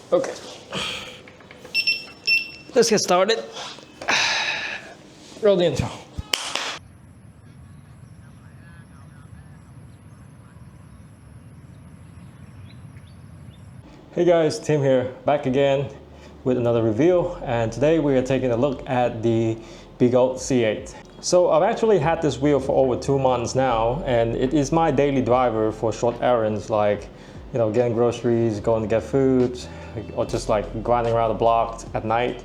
Okay, let's get started. Roll the intro. Hey guys, Tim here, back again with another review, and today we are taking a look at the Begode C8. So I've actually had this wheel for over 2 months now, and it is my daily driver for short errands like, you know, getting groceries, going to get food, or just like grinding around the block at night.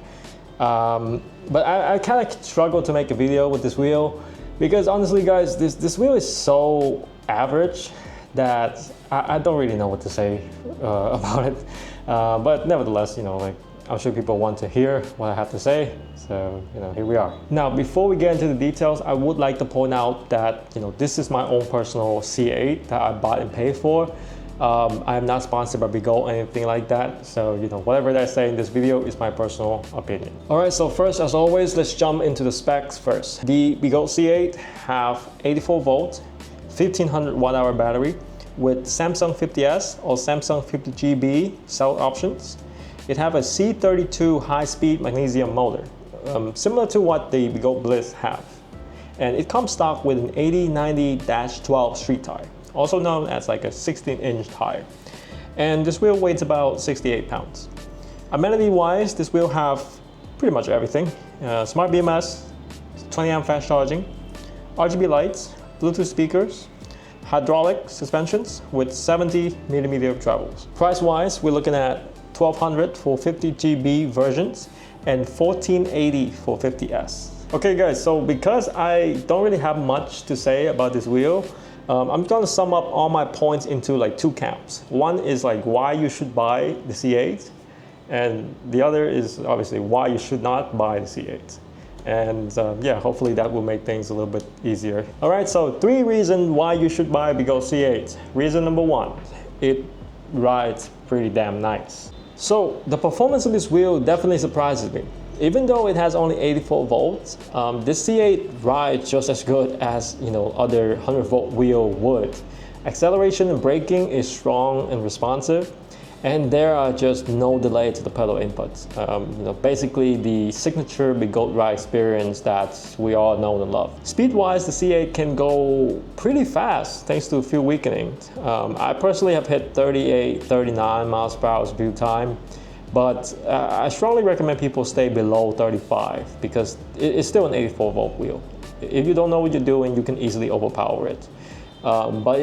But I kind of struggle to make a video with this wheel because honestly guys, this wheel is so average that I don't really know what to say about it. But nevertheless, you know, like, I'm sure people want to hear what I have to say. So, you know, here we are. Now, before we get into the details, I would like to point out that, you know, this is my own personal C8 that I bought and paid for. I am not sponsored by Begode or anything like that. So, you know, whatever I say in this video is my personal opinion. All right, so first, as always, let's jump into the specs first. The Begode C8 have 84 volts, 1500 watt-hour battery with Samsung 50S or Samsung 50GB cell options. It have a C32 high-speed magnesium motor, similar to what the Begode Bliss have. And it comes stock with an 80/90-12 street tire, also known as like a 16-inch tire. And this wheel weighs about 68 pounds. Amenity-wise, this wheel have pretty much everything. Smart BMS, 20 amp fast charging, RGB lights, Bluetooth speakers, hydraulic suspensions with 70mm travels. Price-wise, we're looking at $1,200 for 50GB versions and $1,480 for 50S. Okay guys, so because I don't really have much to say about this wheel, I'm gonna sum up all my points into like 2 camps. One is like why you should buy the C8, and the other is obviously why you should not buy the C8. And yeah, hopefully that will make things a little bit easier. All right, so 3 reasons why you should buy Begode C8. Reason number 1, it rides pretty damn nice. So the performance of this wheel definitely surprises me. Even though it has only 84 volts, this C8 rides just as good as, you know, other 100-volt wheel would. Acceleration and braking is strong and responsive, and there are just no delay to the pedal inputs. You know, basically the signature Begode ride experience that we all know and love. Speed-wise, the C8 can go pretty fast thanks to fuel weakening. I personally have hit 38, 39 miles per hour view time, but I strongly recommend people stay below 35 because it's still an 84-volt wheel. If you don't know what you're doing, you can easily overpower it. But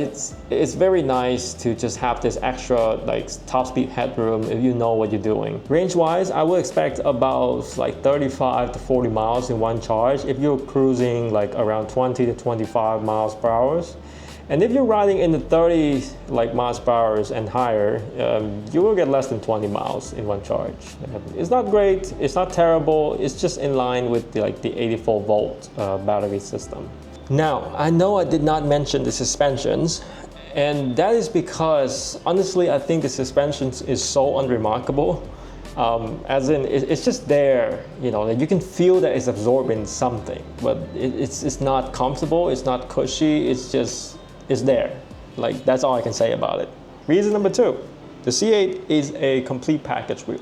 it's very nice to just have this extra like top speed headroom if you know what you're doing. Range wise, I would expect about like 35 to 40 miles in one charge if you're cruising like around 20 to 25 miles per hour. And if you're riding in the 30 like miles per hour and higher, you will get less than 20 miles in one charge. It's not great, it's not terrible, it's just in line with the 84 volt battery system. Now, I know I did not mention the suspensions, and that is because honestly I think the suspensions is so unremarkable. As in, it's just there, you know, you can feel that it's absorbing something, but it's not comfortable, it's not cushy, it's there. Like, that's all I can say about it. Reason number 2, the C8 is a complete package wheel.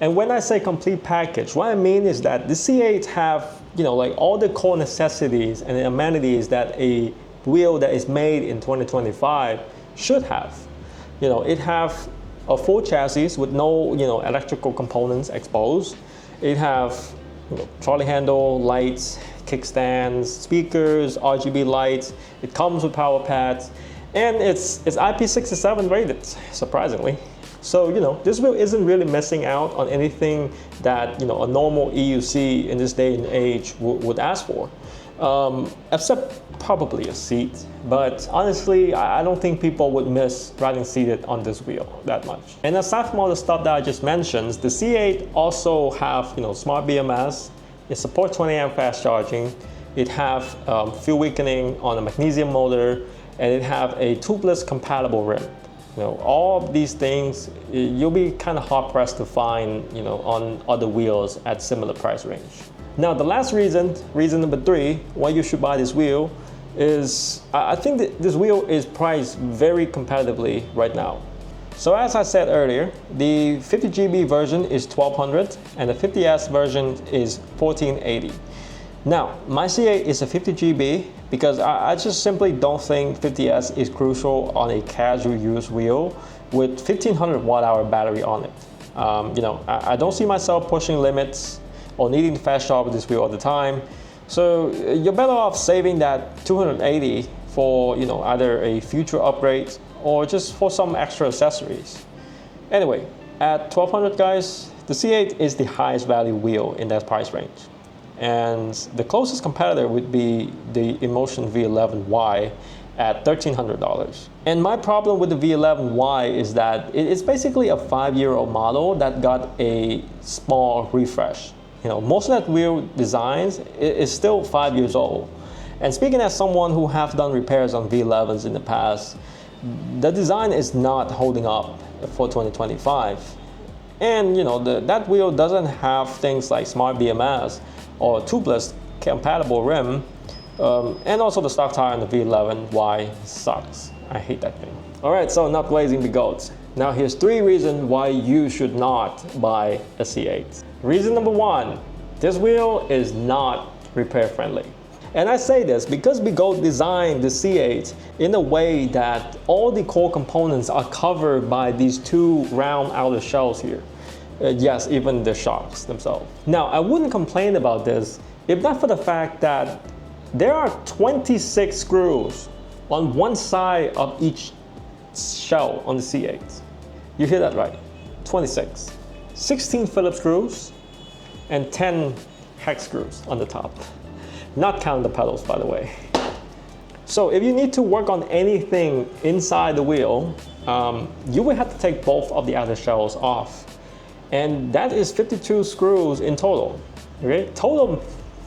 And when I say complete package, what I mean is that the C8 have, you know, like all the core necessities and amenities that a wheel that is made in 2025 should have. You know, it have a full chassis with no, you know, electrical components exposed. It have, you know, trolley handle, lights, kickstands, speakers, RGB lights. It comes with power pads, and it's IP67 rated, surprisingly. So, you know, this wheel isn't really missing out on anything that, you know, a normal EUC in this day and age would ask for, except probably a seat. But honestly, I don't think people would miss riding seated on this wheel that much. And aside from all the stuff that I just mentioned, the C8 also have, you know, smart BMS. It supports 20 amp fast charging. It have fuel weakening on a magnesium motor, and it have a tubeless compatible rim. You know, all of these things, you'll be kind of hard pressed to find, you know, on other wheels at similar price range. Now, the last reason number 3, why you should buy this wheel is I think that this wheel is priced very competitively right now. So as I said earlier, the 50GB version is $1,200 and the 50S version is $1,480. Now, my C8 is a 50GB because I just simply don't think 50S is crucial on a casual use wheel with 1500 watt-hour battery on it. I don't see myself pushing limits or needing to fast charge with this wheel all the time. So you're better off saving that 280 for either a future upgrade or just for some extra accessories. Anyway, at $1,200 guys, the C8 is the highest value wheel in that price range. And the closest competitor would be the Emotion V11Y at $1,300. And my problem with the V11Y is that it's basically a 5-year-old model that got a small refresh. Most of that wheel designs is still 5 years old. And speaking as someone who have done repairs on V11s in the past, the design is not holding up for 2025. And that wheel doesn't have things like smart BMS or tubeless compatible rim. And also the stock tire on the V11Y sucks. I hate that thing. Alright, so enough glazing Begodes. Now here's 3 reasons why you should not buy a C8. Reason number 1, this wheel is not repair friendly. And I say this because Begode designed the C8 in a way that all the core components are covered by these 2 round outer shells here. Yes, even the shocks themselves. Now, I wouldn't complain about this if not for the fact that there are 26 screws on one side of each shell on the C8. You hear that right, 26. 16 Phillips screws and 10 hex screws on the top. Not counting the pedals, by the way. So if you need to work on anything inside the wheel, you will have to take both of the outer shells off. And that is 52 screws in total, okay? Total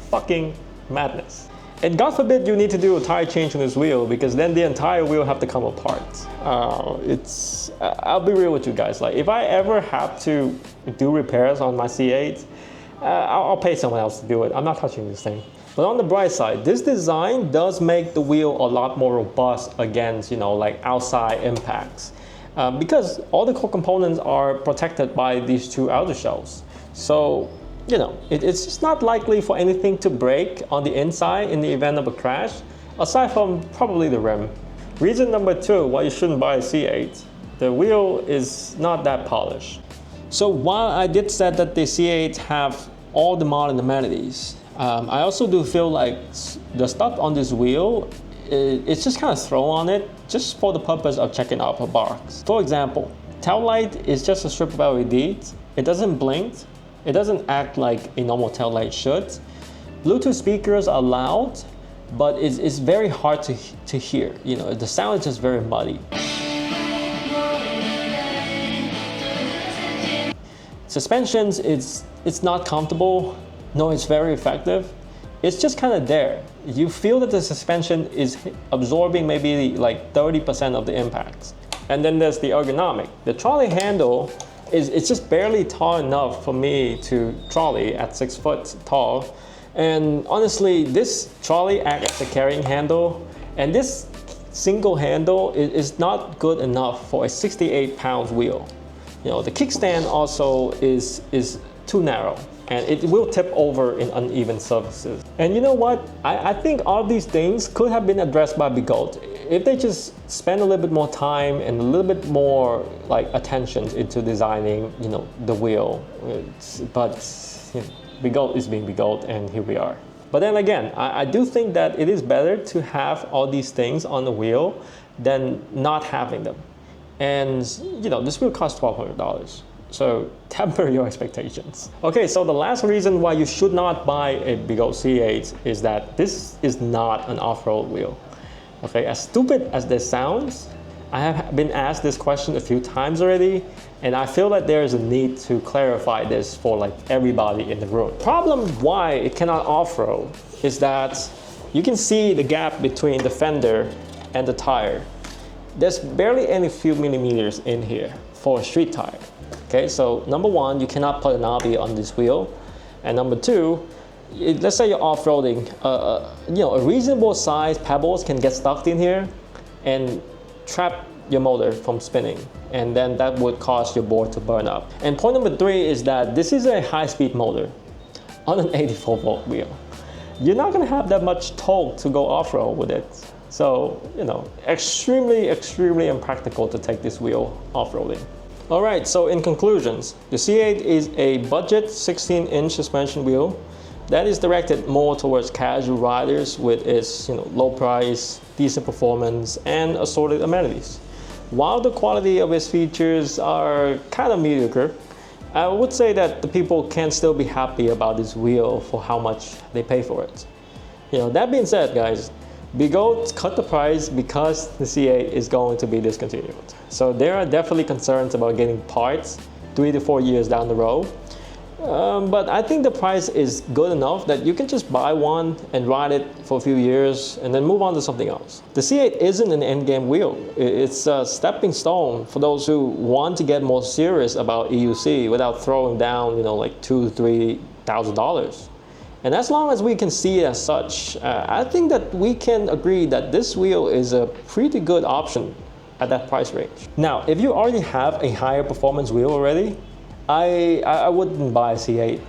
fucking madness. And God forbid you need to do a tire change on this wheel because then the entire wheel have to come apart. I'll be real with you guys. Like if I ever have to do repairs on my C8, I'll pay someone else to do it. I'm not touching this thing. But on the bright side, this design does make the wheel a lot more robust against, like outside impacts. Because all the core components are protected by these 2 outer shells. So, it's just not likely for anything to break on the inside in the event of a crash, aside from probably the rim. Reason number 2 why you shouldn't buy a C8, the wheel is not that polished. So while I did say that the C8 have all the modern amenities, I also do feel like the stuff on this wheel, it's just kind of thrown on it just for the purpose of checking out a box. For example, tail light is just a strip of LEDs. It doesn't blink. It doesn't act like a normal tail light should. Bluetooth speakers are loud, but it's very hard to hear. The sound is just very muddy. Suspensions, it's not comfortable. No, it's very effective. It's just kind of there. You feel that the suspension is absorbing maybe like 30% of the impacts. And then there's the ergonomic. The trolley handle it's just barely tall enough for me to trolley at 6 foot tall. And honestly, this trolley acts as a carrying handle, and this single handle is not good enough for a 68 pounds wheel. The kickstand also is too narrow, and it will tip over in uneven surfaces. And you know what? I think all these things could have been addressed by Begode if they just spend a little bit more time and a little bit more attention into designing, the wheel. But Begode is being Begode, and here we are. But then again, I do think that it is better to have all these things on the wheel than not having them. And this wheel costs $1,200. So temper your expectations. Okay, so the last reason why you should not buy a Begode C8 is that this is not an off-road wheel. Okay, as stupid as this sounds, I have been asked this question a few times already, and I feel that there is a need to clarify this for everybody in the room. Problem why it cannot off-road is that you can see the gap between the fender and the tire. There's barely any few millimeters in here for a street tire. Okay, so number 1, you cannot put an knobby on this wheel, and number 2, let's say you're off-roading, a reasonable size pebbles can get stuck in here and trap your motor from spinning, and then that would cause your board to burn up. And point number 3 is that this is a high-speed motor on an 84 volt wheel. You're not gonna have that much torque to go off-road with it. So, you know, extremely impractical to take this wheel off-roading. All right, so in conclusions, the C8 is a budget 16-inch suspension wheel that is directed more towards casual riders with its low price, decent performance, and assorted amenities. While the quality of its features are kind of mediocre, I would say that the people can still be happy about this wheel for how much they pay for it. That being said, guys, Begode cut the price because the C8 is going to be discontinued. So there are definitely concerns about getting parts 3 to 4 years down the road. But I think the price is good enough that you can just buy one and ride it for a few years and then move on to something else. The C8 isn't an endgame wheel. It's a stepping stone for those who want to get more serious about EUC without throwing down, like $2,000 to $3,000. And as long as we can see it as such, I think that we can agree that this wheel is a pretty good option at that price range. Now, if you already have a higher performance wheel already, I wouldn't buy a C8.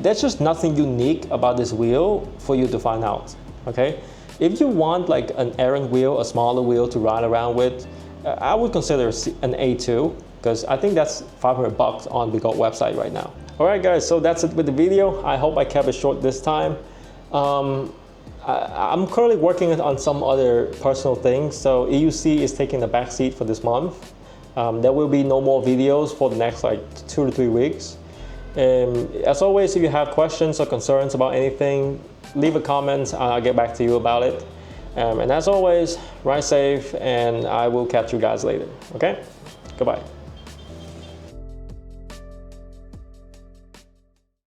There's just nothing unique about this wheel for you to find out, okay? If you want like an errand wheel, a smaller wheel to ride around with, I would consider an A2, because I think that's $500 on the Begode website right now. All right, guys, so that's it with the video. I hope I kept it short this time. I'm currently working on some other personal things, so EUC is taking the back seat for this month. There will be no more videos for the next like 2 to 3 weeks. As always, if you have questions or concerns about anything, leave a comment. I'll get back to you about it. And as always, ride safe, and I will catch you guys later. Okay? Goodbye.